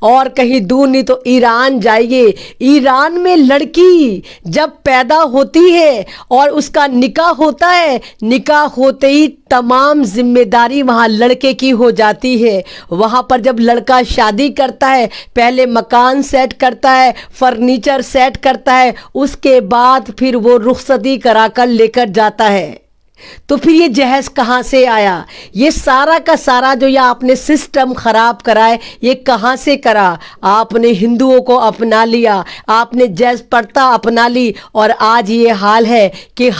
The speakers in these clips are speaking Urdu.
اور کہیں دور نہیں تو ایران جائیے. ایران میں لڑکی جب پیدا ہوتی ہے اور اس کا نکاح ہوتا ہے, نکاح ہوتے ہی تمام ذمہ داری وہاں لڑکے کی ہو جاتی ہے. وہاں پر جب لڑکا شادی کرتا ہے, پہلے مکان سیٹ کرتا ہے, فرنیچر سیٹ کرتا ہے, اس کے بعد پھر وہ رخصتی کرا کر لے کر جاتا ہے. تو پھر یہ جہیز کہاں سے آیا؟ یہ سارا کا سارا جو یہ آپ نے سسٹم خراب کرا ہے, یہ کہاں سے کرا؟ آپ نے ہندوؤں کو اپنا لیا, آپ نے جہیز پرتا اپنا لی, اور آج یہ حال ہے کہ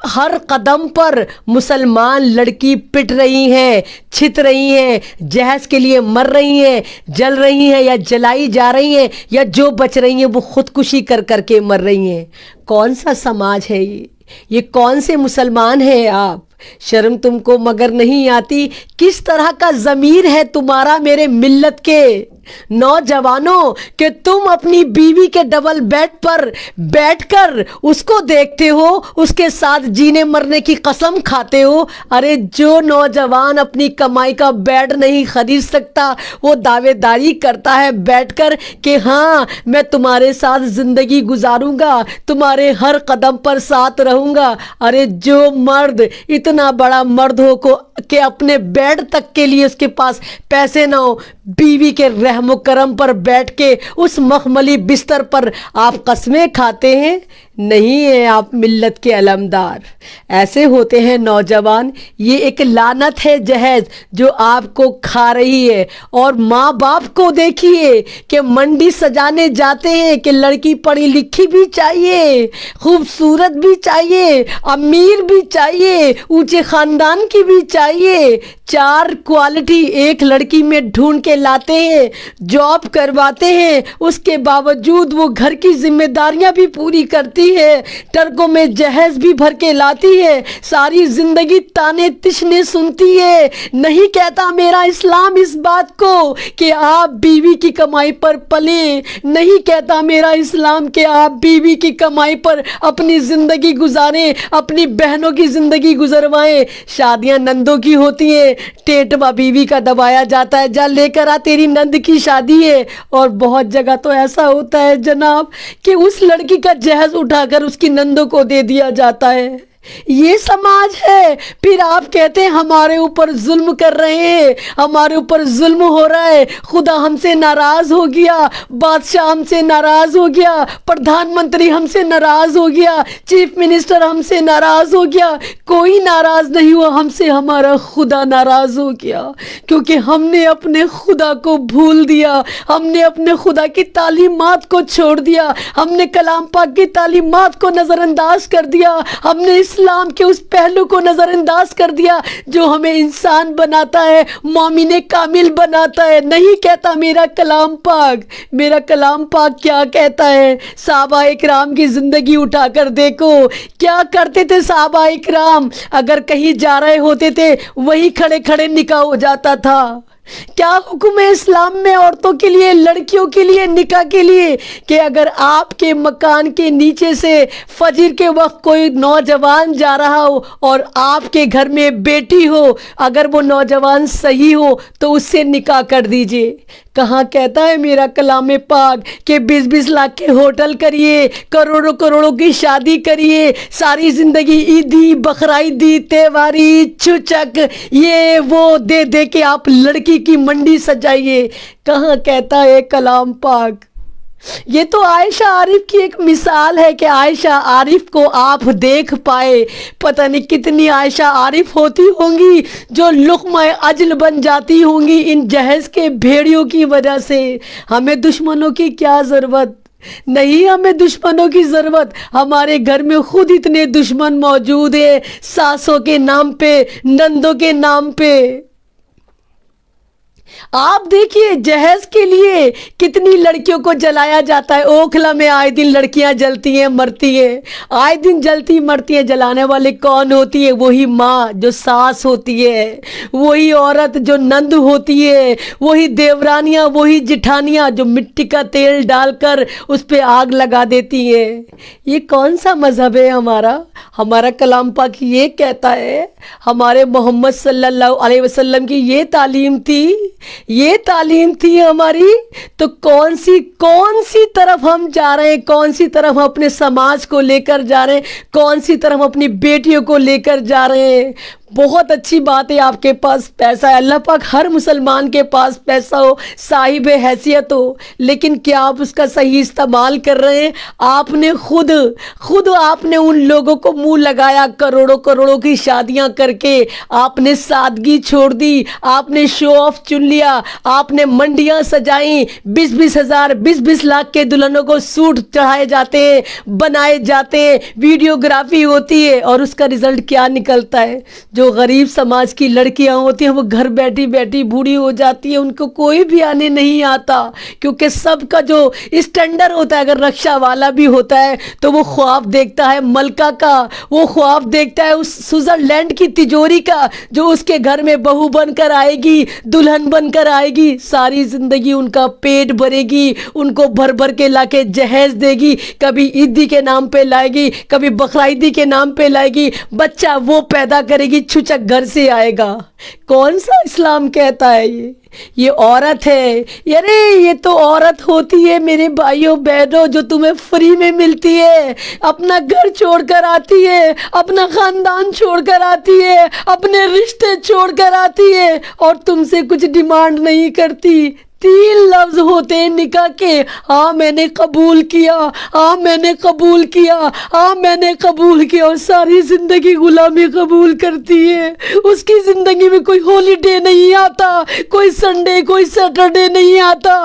ہر قدم پر مسلمان لڑکی پٹ رہی ہیں, چھت رہی ہیں, جہیز کے لیے مر رہی ہیں, جل رہی ہیں یا جلائی جا رہی ہیں, یا جو بچ رہی ہیں وہ خودکشی کر کے مر رہی ہیں. کون سا سماج ہے یہ کون سے مسلمان ہیں آپ؟ شرم تم کو مگر نہیں آتی؟ کس طرح کا ضمیر ہے تمہارا میرے ملت کے نوجوانوں کہ تم اپنی بیوی کے ڈبل بیڈ پر بیٹھ کر اس کو دیکھتے ہو, اس کے ساتھ جینے مرنے کی قسم کھاتے ہو. ارے جو نوجوان اپنی کمائی کا بیڈ نہیں خرید سکتا, وہ دعوے داری کرتا ہے بیٹھ کر کہ ہاں میں تمہارے ساتھ زندگی گزاروں گا, تمہارے ہر قدم پر ساتھ رہوں گا. ارے جو مرد اتنا بڑا مرد ہو کہ اپنے بیڈ تک کے لیے اس کے پاس پیسے نہ ہو, بیوی کے رحم و کرم پر بیٹھ کے اس مخملی بستر پر آپ قسمیں کھاتے ہیں. نہیں ہیں آپ ملت کے علمدار. ایسے ہوتے ہیں نوجوان. یہ ایک لعنت ہے جہیز جو آپ کو کھا رہی ہے. اور ماں باپ کو دیکھیے کہ منڈی سجانے جاتے ہیں کہ لڑکی پڑھی لکھی بھی چاہیے, خوبصورت بھی چاہیے, امیر بھی چاہیے, اونچے خاندان کی بھی چاہیے. 4 کوالٹی ایک لڑکی میں ڈھونڈ کے لاتے ہیں, جاب کرواتے ہیں, اس کے باوجود وہ گھر کی ذمہ داریاں بھی پوری کرتی ہے, ٹرکوں میں جہیز بھی بھر کے لاتی ہے, ساری زندگی تانے تشنے سنتی ہے. نہیں کہتا میرا اسلام اس بات کو کہ آپ بیوی کی کمائی پر پلیں, نہیں کہتا میرا اسلام کہ آپ بیوی کی کمائی پر اپنی زندگی گزاریں, اپنی بہنوں کی زندگی گزروائیں. شادیاں نندوں کی ہوتی ہیں, ٹیٹوا بیوی کا دبایا جاتا ہے, جا لے کر آ تیری نند کی شادی ہے. اور بہت جگہ تو ایسا ہوتا ہے جناب کہ اس لڑکی کا جہیز اٹھا کر اس کی نندوں کو دے دیا جاتا ہے. یہ سماج ہے. پھر آپ کہتے ہیں ہمارے اوپر ظلم کر رہے ہیں, ہمارے اوپر ظلم ہو رہا ہے, خدا ہم سے ناراض ہو گیا, بادشاہ ہم سے ناراض ہو گیا, پردھان منتری ہم سے ناراض ہو گیا, چیف منسٹر ہم سے ناراض ہو گیا. کوئی ناراض نہیں ہوا ہم سے, ہمارا خدا ناراض ہو گیا کیونکہ ہم نے اپنے خدا کو بھول دیا, ہم نے اپنے خدا کی تعلیمات کو چھوڑ دیا, ہم نے کلام پاک کی تعلیمات کو نظر انداز کر دیا, ہم نے اسلام کے اس پہلو کو نظر انداز کر دیا جو ہمیں انسان بناتا ہے, مومن کامل بناتا ہے. نہیں کہتا میرا کلام پاک کیا کہتا ہے؟ صحابہ اکرام کی زندگی اٹھا کر دیکھو, کیا کرتے تھے صحابہ اکرام؟ اگر کہیں جا رہے ہوتے تھے وہیں کھڑے کھڑے نکاح ہو جاتا تھا. کیا حکم ہے اسلام میں عورتوں کے لیے, لڑکیوں کے لیے, نکاح کے لیے کہ اگر آپ کے مکان کے نیچے سے فجر کے وقت کوئی نوجوان جا رہا ہو اور آپ کے گھر میں بیٹی ہو, اگر وہ نوجوان صحیح ہو تو اس سے نکاح کر دیجئے. کہاں کہتا ہے میرا کلام پاک کہ 20-20 لاکھ کے ہوٹل کریے, کروڑوں کی شادی کریے, ساری زندگی عیدی, بقرعیدی, تہواری, چھچک, یہ وہ دے دے کے آپ لڑکی کی منڈی سجائیے. کہاں کہتا ہے کلام پاک؟ یہ تو عائشہ عارف کی ایک مثال ہے کہ عائشہ عارف کو آپ دیکھ پائے. پتہ نہیں کتنی عائشہ عارف ہوتی ہوں گی جو لقمہ اجل بن جاتی ہوں گی ان جہیز کے بھیڑیوں کی وجہ سے. ہمیں دشمنوں کی کیا ضرورت؟ نہیں ہمیں دشمنوں کی ضرورت. ہمارے گھر میں خود اتنے دشمن موجود ہیں, ساسوں کے نام پہ, نندوں کے نام پہ. آپ دیکھیے جہیز کے لیے کتنی لڑکیوں کو جلایا جاتا ہے. اوکھلا میں آئے دن لڑکیاں جلتی ہیں, مرتی ہیں, آئے دن جلتی مرتی ہیں. جلانے والے کون ہوتی ہے؟ وہی ماں جو ساس ہوتی ہے, وہی عورت جو نند ہوتی ہے, وہی دیورانیاں, وہی جٹھانیاں جو مٹی کا تیل ڈال کر اس پہ آگ لگا دیتی ہیں. یہ کون سا مذہب ہے ہمارا؟ ہمارا کلام پاک یہ کہتا ہے, ہمارے محمد صلی اللہ علیہ وسلم کی یہ تعلیم تھی یہ تعلیم تھی ہماری، تو کون سی طرف ہم جا رہے ہیں، کون سی طرف اپنے سماج کو لے کر جا رہے ہیں، کون سی طرف اپنی بیٹیوں کو لے کر جا رہے ہیں۔ بہت اچھی بات ہے آپ کے پاس پیسہ ہے، اللہ پاک ہر مسلمان کے پاس پیسہ ہو، صاحب حیثیت ہو، لیکن کیا آپ اس کا صحیح استعمال کر رہے ہیں؟ آپ نے خود آپ نے ان لوگوں کو منہ لگایا، کروڑوں کی شادیاں کر کے آپ نے سادگی چھوڑ دی، آپ نے شو آف چن لیا، آپ نے منڈیاں سجائیں، 20 ہزار 20 لاکھ کے دلہنوں کو سوٹ چڑھائے جاتے ہیں، بنائے جاتے ہیں، ویڈیوگرافی ہوتی ہے، اور اس کا رزلٹ کیا نکلتا ہے؟ جو غریب سماج کی لڑکیاں ہوتی ہیں وہ گھر بیٹھی بیٹھی بوڑھی ہو جاتی ہیں، ان کو کوئی بھی آنے نہیں آتا، کیونکہ سب کا جو اسٹینڈرڈ ہوتا ہے، اگر رکشہ والا بھی ہوتا ہے تو وہ خواب دیکھتا ہے ملکہ کا، وہ خواب دیکھتا ہے اس سوئٹزرلینڈ کی تجوری کا، جو اس کے گھر میں بہو بن کر آئے گی، دلہن بن کر آئے گی، ساری زندگی ان کا پیٹ بھرے گی، ان کو بھر کے لا کے جہیز دے گی، کبھی عیدی کے نام پہ لائے گی، کبھی بقرعیدی کے نام پہ لائے گی، بچہ وہ پیدا کرے گی، چھچک گھر سے آئے گا۔ کون سا اسلام کہتا ہے یہ عورت ہے؟ یارے یہ تو عورت ہوتی ہے میرے بھائیوں بہنوں، جو تمہیں فری میں ملتی ہے، اپنا گھر چھوڑ کر آتی ہے، اپنا خاندان چھوڑ کر آتی ہے، اپنے رشتے چھوڑ کر آتی ہے، اور تم سے کچھ ڈیمانڈ نہیں کرتی۔ 3 لفظ ہوتے ہیں نکاح کے، ہاں میں نے قبول کیا، ہاں میں نے قبول کیا، ہاں میں نے قبول کیا، اور ساری زندگی غلامی قبول کرتی ہے۔ اس کی زندگی میں کوئی ہالیڈے نہیں آتا، کوئی سنڈے کوئی سیٹرڈے نہیں آتا۔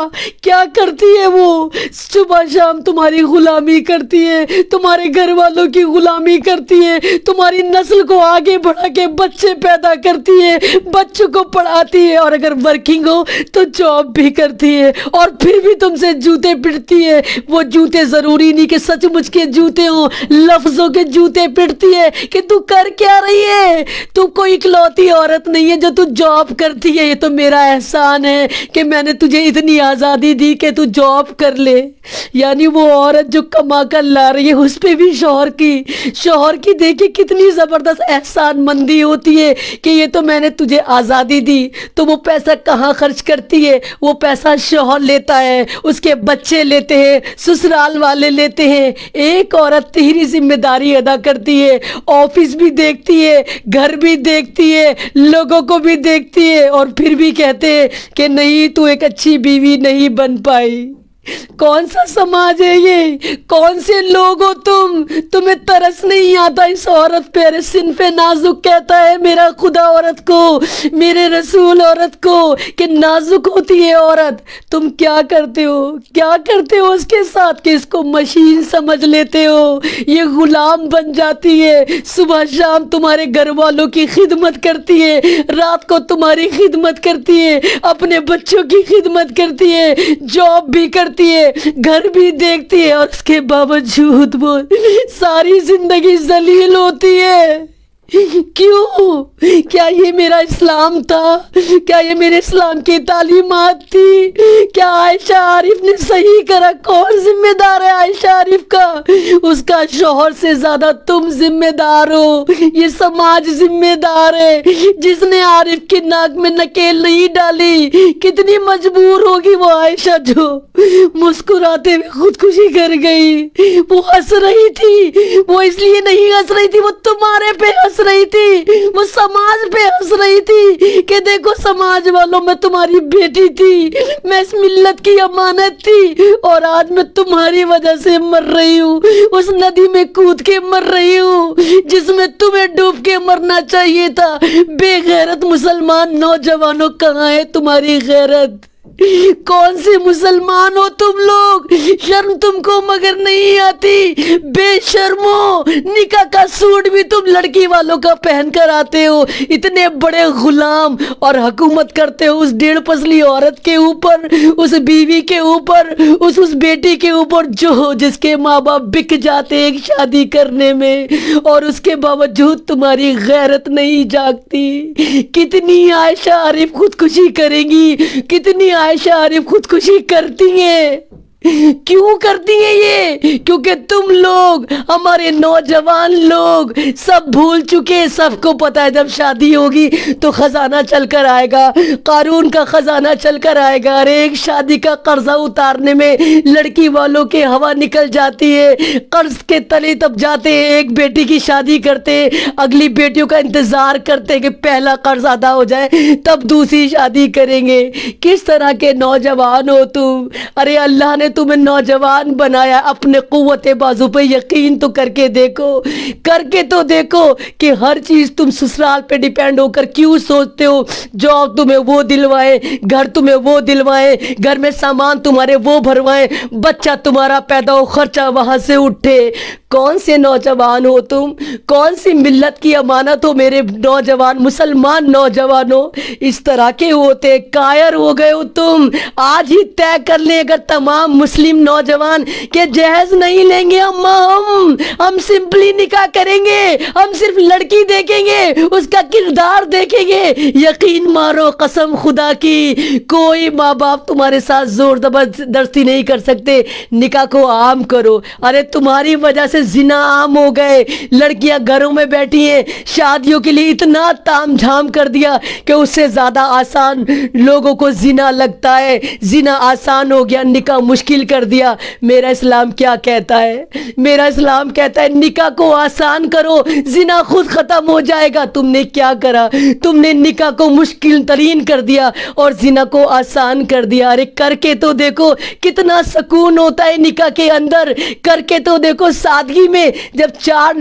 کیا کرتی ہے وہ؟ صبح شام تمہاری غلامی کرتی ہے، تمہارے گھر والوں کی غلامی کرتی ہے، تمہاری نسل کو آگے بڑھا کے بچے پیدا کرتی ہے، بچوں کو پڑھاتی ہے، اور اگر ورکنگ ہو تو جاب بھی کرتی ہے، اور پھر بھی تم سے جوتے پڑتی ہے۔ وہ جوتے ضروری نہیں کہ سچ مچ کے جوتے ہوں، لفظوں کے جوتے پڑتی ہے کہ تو کر کیا رہی ہے؟ تو کوئی اکلوتی عورت نہیں ہے جو تو جاب کرتی ہے، یہ تو میرا احسان ہے کہ میں نے تجھے اتنی آزادی دی کہ تو جاب کر لے۔ یعنی وہ عورت جو کما کر لا رہی ہے، اس پہ بھی شوہر کی دیکھیں کتنی زبردست احسان مندی ہوتی ہے کہ یہ تو میں نے تجھے آزادی دی۔ تو وہ پیسہ کہاں خرچ کرتی ہے؟ وہ پیسہ شوہر لیتا ہے، اس کے بچے لیتے ہیں، سسرال والے لیتے ہیں۔ ایک عورت تیری ذمہ داری ادا کرتی ہے، آفس بھی دیکھتی ہے، گھر بھی دیکھتی ہے، لوگوں کو بھی دیکھتی ہے، اور پھر بھی کہتے ہیں کہ نہیں تو ایک اچھی بیوی نہیں بن پائی۔ کون سا سماج ہے یہ؟ کون سے لوگ ہو تمہیں ترس نہیں آتا اس عورت پہ؟ صنف نازک کہتا ہے میرا خدا عورت کو، میرے رسول عورت کو کہ نازک ہوتی ہے عورت۔ تم کیا کرتے ہو اس کے ساتھ کہ اس کو مشین سمجھ لیتے ہو، یہ غلام بن جاتی ہے، صبح شام تمہارے گھر والوں کی خدمت کرتی ہے، رات کو تمہاری خدمت کرتی ہے، اپنے بچوں کی خدمت کرتی ہے، جاب بھی کرتی ہے، گھر بھی دیکھتی ہے، اور اس کے باوجود وہ ساری زندگی ذلیل ہوتی ہے۔ کیوں؟ کیا یہ میرا اسلام تھا؟ کیا یہ میرے اسلام کی تعلیمات تھی؟ کیا عائشہ عارف نے صحیح کرا؟ کون ذمہ دار ہے عائشہ عارف کا؟ اس کا شوہر سے زیادہ تم ذمہ دار ہو، یہ سماج ذمہ دار ہے۔ جس نے عارف کی ناک میں نکیل نہیں ڈالی، کتنی مجبور ہوگی وہ عائشہ جو مسکراتے ہوئے خودکشی کر گئی۔ وہ ہنس رہی تھی، وہ اس لیے نہیں ہنس رہی تھی، وہ تمہارے پہ ہنس رہی تھی، وہ سماج پہ ہنس رہی تھی کہ دیکھو سماج والوں، میں تمہاری بیٹی تھی، میں اس ملت کی امانت تھی، اور آج میں تمہاری وجہ سے مر رہی ہوں، اس ندی میں کود کے مر رہی ہوں جس میں تمہیں ڈوب کے مرنا چاہیے تھا۔ بے غیرت مسلمان نوجوانوں، کہاں ہے تمہاری غیرت؟ کون سے مسلمان ہو تم لوگ؟ شرم تم کو مگر نہیں آتی؟ بے شرمو، نکاح کا سوٹ بھی تم لڑکی والوں کا پہن کر آتے ہو، اتنے بڑے غلام، اور حکومت کرتے ہو اس 1.5 پسلی عورت کے اوپر، اس بیوی کے اوپر، اس بیٹی کے اوپر جس کے ماں باپ بک جاتے ایک شادی کرنے میں، اور اس کے باوجود تمہاری غیرت نہیں جاگتی۔ کتنی عائشہ عارف خودکشی کریں گی، کتنی عائشہ عارف خودکشی کرتی ہیں؟ کیوں کرتی ہیں یہ؟ کیونکہ تم لوگ، ہمارے نوجوان لوگ سب بھول چکے. سب کو پتا ہے جب شادی ہوگی تو خزانہ چل کر آئے گا، قارون کا خزانہ چل کر آئے گا. ارے ایک شادی کا قرضہ اتارنے میں لڑکی والوں کے ہوا نکل جاتی ہے، قرض کے تلے تب جاتے ہیں. ایک بیٹی کی شادی کرتے، اگلی بیٹیوں کا انتظار کرتے کہ پہلا قرض ادا ہو جائے تب دوسری شادی کریں گے. کس طرح کے نوجوان ہو تم؟ ارے اللہ نے تمہیں نوجوان بنایا، اپنے قوت بازو پہ یقین تو کر کے دیکھو، کر کے تو دیکھو کہ ہر چیز تم سسرال پہ ڈیپینڈ ہو کر کیوں سوچتے ہو؟ جاب تمہیں وہ دلوائے، گھر تمہیں وہ دلوائے، گھر میں سامان تمہارے وہ بھروائے، بچہ تمہارا پیدا ہو، خرچہ وہاں سے اٹھے. کون سے نوجوان ہو تم؟ کون سی ملت کی امانت ہو میرے نوجوان مسلمان نوجوانوں؟ اس طرح کے ہوتے کائر ہو گئے ہو تم. آج ہی طے کر لیں اگر تمام مسلم نوجوان کہ جہیز نہیں لیں گے ہم سمپلی نکاح کریں گے، ہم صرف لڑکی دیکھیں گے، اس کا کردار دیکھیں گے. یقین مارو قسم خدا کی، کوئی ماں باپ تمہارے ساتھ زور زبردستی نہیں کر سکتے. نکاح کو عام کرو. ارے تمہاری وجہ سے زنا عام ہو گئے، لڑکیاں گھروں میں بیٹھی ہیں، شادیوں کے لیے اتنا تام جھام کر دیا کہ اس سے زیادہ آسان لوگوں کو زنا لگتا ہے. زنا آسان ہو گیا، نکاح مشکل کر دیا. میرا اسلام کیا کہتا ہے؟ میرا اسلام کہتا ہے نکاح کو آسان کرو، زنا خود ختم ہو جائے گا. تم نے کیا کرا؟ تم نے نکاح کو مشکل ترین کر دیا اور زنا کو آسان کر دیا. ارے کر کے تو دیکھو کتنا سکون ہوتا ہے نکاح کے اندر. کر کے تو دیکھو سادگی میں، جب چار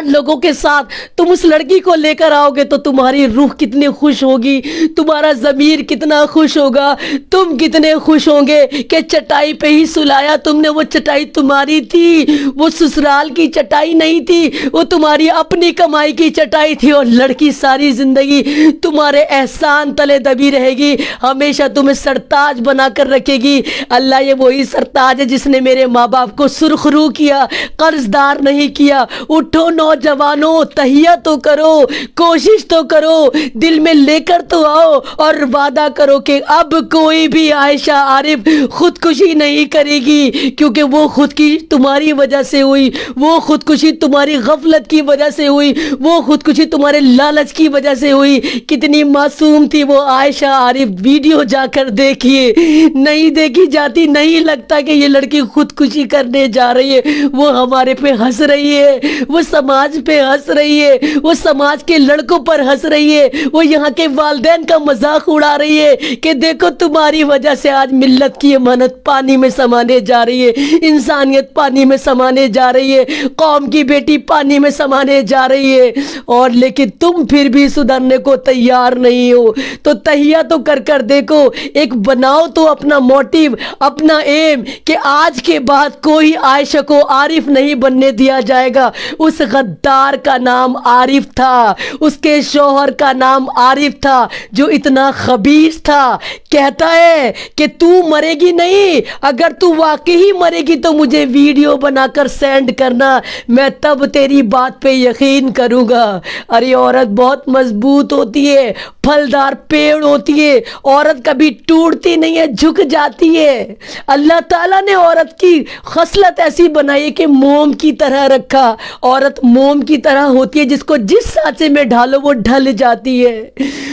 لوگوں کے ساتھ تم اس لڑکی کو لے کر آؤ گے تو تمہاری روح کتنی خوش ہوگی، تمہارا ضمیر کتنا خوش ہوگا، تم کتنے خوش ہوں گے کہ چٹائی پہ ہی سلایا تم نے. وہ چٹائی تمہاری تھی، وہ سسرال کی چٹائی نہیں تھی، وہ تمہاری اپنی کمائی کی چٹائی تھی. اور لڑکی ساری زندگی تمہارے احسان تلے دبی رہے گی، ہمیشہ تمہیں سرتاج بنا کر رکھے گی. اللہ یہ وہی سرتاج ہے جس نے میرے ماں باپ کو سرخ رو کیا، قرض دار نہیں کیا. اٹھو نوجوانوں، تہیہ تو کرو، کوشش تو کرو، دل میں لے کر تو آؤ اور وعدہ کرو کہ اب کوئی بھی عائشہ عارف خودکشی نہیں کرے گی. کیونکہ وہ خودکشی تمہاری وجہ سے ہوئی، وہ خودکشی تمہاری غفلت کی وجہ سے ہوئی، وہ خودکشی تمہارے لالچ کی وجہ سے ہوئی. کتنی معصوم تھی وہ عائشہ عارف، ویڈیو جا کر دیکھیے. نہیں دیکھی جاتی، نہیں لگتا کہ یہ لڑکی خودکشی کرنے جا رہی ہے. وہ ہمارے پہ ہنس رہی ہے، وہ سماج پہ ہنس رہی ہے، وہ سماج کے لڑکوں پر ہنس رہی ہے، وہ یہاں کے والدین کا مذاق اڑا رہی ہے کہ دیکھو تمہاری وجہ سے آج ملت کی امانت پانی میں سمانے جا رہی ہے، انسانیت پانی میں سمانے جا رہی ہے، قوم کی بیٹی پانی میں سمانے جا رہی ہے. اور لیکن تم پھر بھی سدھرنے کو تیار نہیں ہو. تو تہیہ تو کر دیکھو، ایک بناؤ تو اپنا موٹیو، اپنا ایم کہ آج کے بعد کوئی عائشہ کو عارف نہیں بننے دیا جائے گا. اس غدار کا نام عارف تھا، اس کے شوہر کا نام عارف تھا جو اتنا خبیث تھا. کہتا ہے کہ تو مرے گی نہیں، اگر تو واقعی مرے گی تو مجھے ویڈیو بنا کر سینڈ کرنا، میں تب تیری بات پہ یقین کروں گا. ارے عورت بہت مضبوط ہوتی ہے، پھلدار پیڑ ہوتی ہے، عورت کبھی ٹوٹتی نہیں ہے، جھک جاتی ہے. اللہ تعالیٰ نے عورت کی خصلت ایسی بنائی کہ موم کی طرح رکھا. عورت موم کی طرح ہوتی ہے، جس کو جس سانچے میں ڈھالو وہ ڈھل جاتی ہے.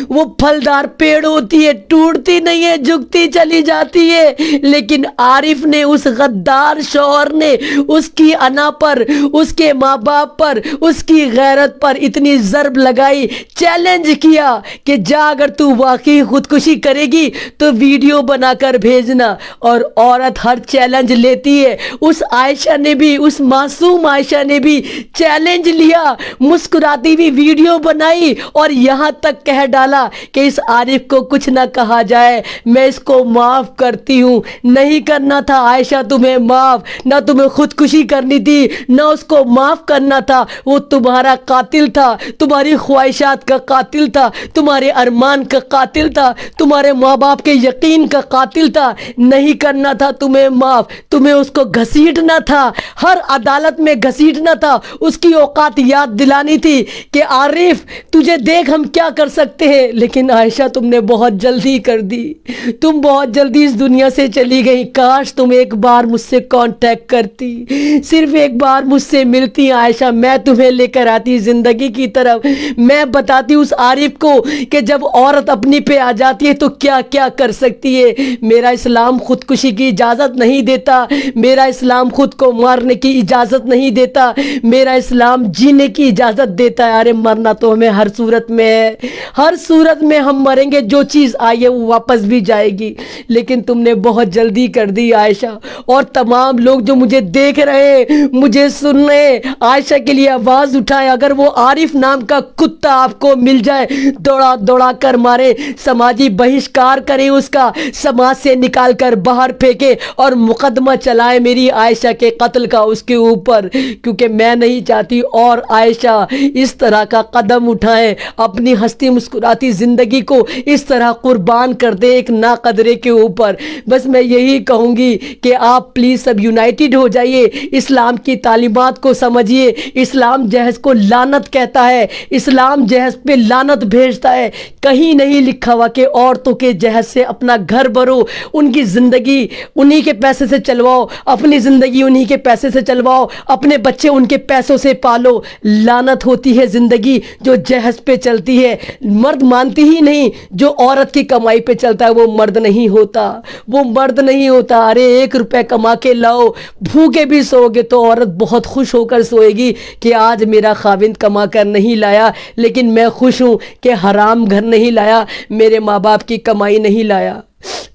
وہ پھلدار پیڑ ہوتی ہے، ٹوٹتی نہیں ہے، جھکتی چلی جاتی ہے. لیکن عارف نے، اس غدار شوہر نے اس کی انا پر، اس کے ماں باپ پر، اس کی غیرت پر اتنی ضرب لگائی، چیلنج کیا کہ جا اگر تو واقعی خودکشی کرے گی تو ویڈیو بنا کر بھیجنا. اور عورت ہر چیلنج لیتی ہے. اس عائشہ نے بھی، اس معصوم عائشہ نے بھی چیلنج لیا، مسکراتی بھی ویڈیو بنائی اور یہاں تک کہہ ڈالا کہ اس عارف کو کچھ نہ کہا جائے، میں اس کو معاف کرتی ہوں. نہیں کرنا تھا عائشہ تمہیں معاف، نہ تمہیں خودکشی کرنی تھی، نہ اس کو معاف کرنا تھا. وہ تمہارا قاتل تھا، تمہاری خواہشات کا قاتل تھا، تمہارے ارمان کا قاتل تھا، تمہارے ماں باپ کے یقین کا قاتل تھا، نہیں کرنا تھا تمہیں معاف، تمہیں اس کو گھسیٹنا تھا، ہر عدالت میں گھسیٹنا تھا، اس کی اوقات یاد دلانی تھی کہ عارف تجھے دیکھ ہم کیا کر سکتے ہیں۔ لیکن عائشہ تم نے بہت جلدی کر دی، تم بہت جلدی اس دنیا سے چلی گئی۔ کاش تم ایک بار مجھ سے کانٹیکٹ کرتی، صرف ایک بار مجھ سے ملتی عائشہ، میں تمہیں لے کر آتی زندگی کی طرف، میں بتاتی اس عارف کو کہ جب عورت اپنی پہ آ جاتی ہے تو کیا کیا کر سکتی ہے۔ میرا اسلام خودکشی کی اجازت نہیں دیتا، میرا اسلام خود کو مارنے کی اجازت نہیں دیتا، میرا اسلام جینے کی اجازت دیتا ہے۔ ارے مرنا تو ہمیں ہر صورت میں ہے، ہر صورت میں ہم مریں گے، جو چیز آئی ہے وہ واپس بھی جائے گی، لیکن تم نے بہت جلدی کر دی عائشہ۔ اور تمام لوگ جو مجھے دیکھ رہے ہیں، مجھے سن رہے ہیں، عائشہ کے لیے آواز اٹھائیں، اگر وہ عارف نام کا کتا آپ کو مل جائے دوڑا دوڑا کر مارے، سماجی بہشکار کریں، اس کا سماج سے نکال کر باہر پھینکے اور مقدمہ چلائے میری عائشہ کے قتل کا اس کے اوپر، کیونکہ میں نہیں چاہتی اور عائشہ اس طرح کا قدم اٹھائے، اپنی ہستی مسکراتی زندگی کو اس طرح قربان کر دے ایک ناقدرے کے اوپر۔ بس میں یہی کہوں گی کہ آپ پلیز سب یونائٹڈ ہو جائیے، اسلام کی تعلیمات کو سمجھیے۔ اسلام جہیز کو لعنت کہتا ہے، اسلام جہیز پہ لعنت بھیجتا ہے، کہیں نہیں لکھا ہوا کہ عورتوں کے جہیز سے اپنا گھر بھرو، ان کی زندگی انہی کے پیسے سے چلواؤ، اپنی زندگی انہی کے پیسے سے چلواؤ، اپنے بچے ان کے پیسوں سے پالو۔ لعنت ہوتی ہے زندگی جو جہیز پہ چلتی ہے، مرد مانتی ہی نہیں، جو عورت کی کمائی پہ چلتا ہے وہ مرد نہیں ہوتا، وہ مرد نہیں ہوتا۔ ارے 1 روپے کما کے لاؤ، بھوکے بھی سو گے تو عورت بہت خوش ہو کر سوئے گی کہ آج میرا خاوند کما کر نہیں لایا، لیکن میں خوش ہوں کہ حرام گھر نہیں لایا، میرے ماں باپ کی کمائی نہیں لایا۔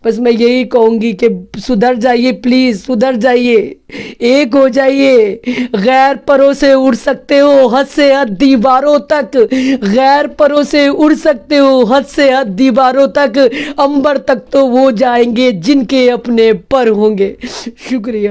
بس میں یہی کہوں گی کہ سدھر جائیے، پلیز سدھر جائیے، ایک ہو جائیے۔ غیر پروں سے اڑ سکتے ہو حد سے حد دیواروں تک، غیر پروں سے اڑ سکتے ہو حد سے حد دیواروں تک، عنبر تک تو وہ جائیں گے جن کے اپنے پر ہوں گے۔ شکریہ۔